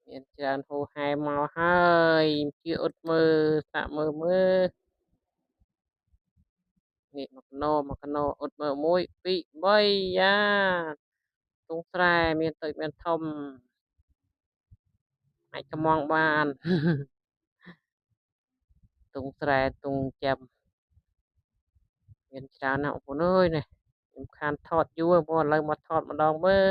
មានច្រើនហូហែមកហើយជាអ៊ុតមើលសាក់មើលនេះមកកណោអ៊ុតមើល1 2 3យ៉ាទងស្រែមានតូចមានធំអាចកំងបាន ទងស្រែទងចាំមានច្រើនណាស់បងប្អូនអើយនេះខ្ញុំខានថតយូរបងប្អូនឥឡូវមកថតម្ដងមើល